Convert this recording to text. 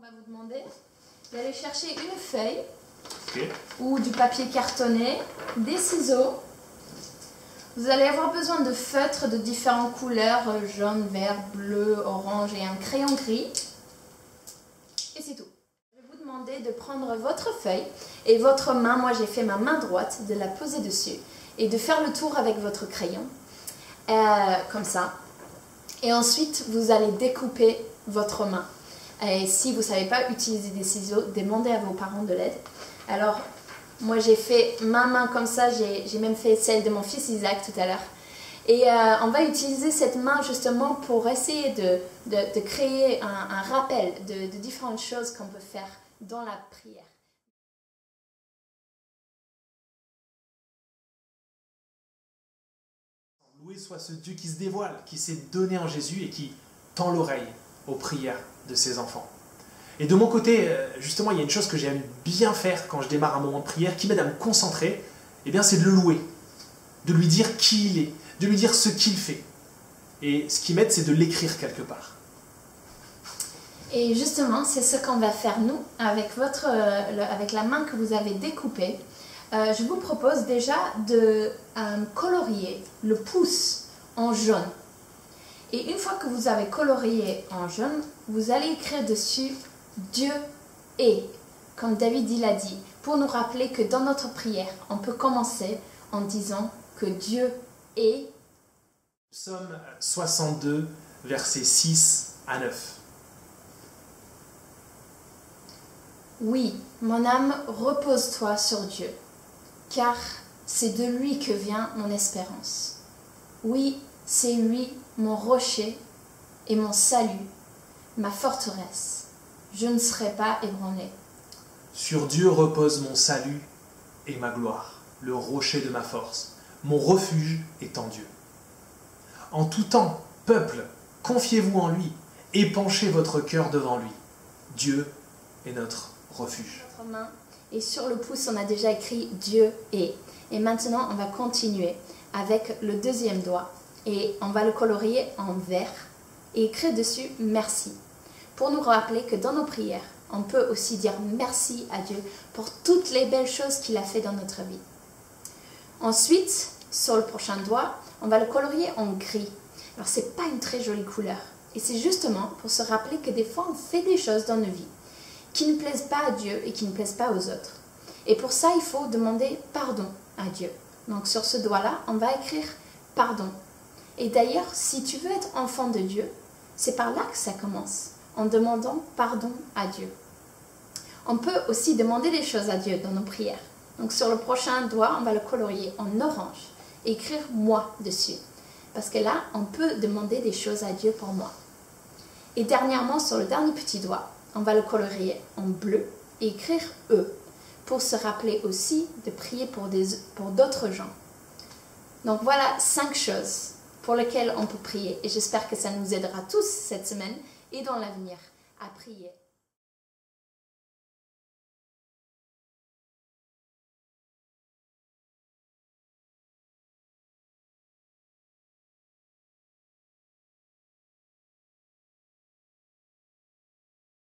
va vous demander d'aller chercher une feuille Okay. ou du papier cartonné, des ciseaux. Vous allez avoir besoin de feutres de différentes couleurs, jaune, vert, bleu, orange et un crayon gris. Et c'est tout. Je vais vous demander de prendre votre feuille et votre main, moi j'ai fait ma main droite, de la poser dessus et de faire le tour avec votre crayon, comme ça. Et ensuite, vous allez découper votre main. Et si vous ne savez pas utiliser des ciseaux, demandez à vos parents de l'aide. Alors, moi j'ai fait ma main comme ça, j'ai même fait celle de mon fils Isaac tout à l'heure. Et on va utiliser cette main justement pour essayer de créer un rappel de différentes choses qu'on peut faire dans la prière. Loué soit ce Dieu qui se dévoile, qui s'est donné en Jésus et qui tend l'oreille aux prières de ses enfants. Et de mon côté, justement, il y a une chose que j'aime bien faire quand je démarre un moment de prière, qui m'aide à me concentrer, eh bien, c'est de le louer, de lui dire qui il est, de lui dire ce qu'il fait. Et ce qui m'aide, c'est de l'écrire quelque part. Et justement, c'est ce qu'on va faire nous, avec la main que vous avez découpée. Je vous propose déjà de colorier le pouce en jaune. Et une fois que vous avez colorié en jaune, vous allez écrire dessus « Dieu est », comme David il a dit, pour nous rappeler que dans notre prière, on peut commencer en disant que Dieu est. Psaume 62, versets 6 à 9. Oui, mon âme, repose-toi sur Dieu, car c'est de lui que vient mon espérance. Oui, c'est lui mon rocher et mon salut, ma forteresse. Je ne serai pas ébranlé. Sur Dieu repose mon salut et ma gloire, le rocher de ma force. Mon refuge est en Dieu. En tout temps, peuple, confiez-vous en lui, épanchez votre cœur devant lui. Dieu est notre refuge. Notre main, et sur le pouce, on a déjà écrit Dieu est. Et maintenant, on va continuer avec le deuxième doigt. Et on va le colorier en vert et écrire dessus merci. Pour nous rappeler que dans nos prières, on peut aussi dire merci à Dieu pour toutes les belles choses qu'il a fait dans notre vie. Ensuite, sur le prochain doigt, on va le colorier en gris. Alors, ce n'est pas une très jolie couleur. Et c'est justement pour se rappeler que des fois, on fait des choses dans nos vies qui ne plaisent pas à Dieu et qui ne plaisent pas aux autres. Et pour ça, il faut demander pardon à Dieu. Donc, sur ce doigt-là, on va écrire pardon. Et d'ailleurs, si tu veux être enfant de Dieu, c'est par là que ça commence, en demandant pardon à Dieu. On peut aussi demander des choses à Dieu dans nos prières. Donc sur le prochain doigt, on va le colorier en orange et écrire « moi » dessus. Parce que là, on peut demander des choses à Dieu pour moi. Et dernièrement, sur le dernier petit doigt, on va le colorier en bleu et écrire « eux » pour se rappeler aussi de prier pour d'autres gens. Donc voilà 5 choses pour lesquelles on peut prier. Et j'espère que ça nous aidera tous cette semaine et dans l'avenir à prier.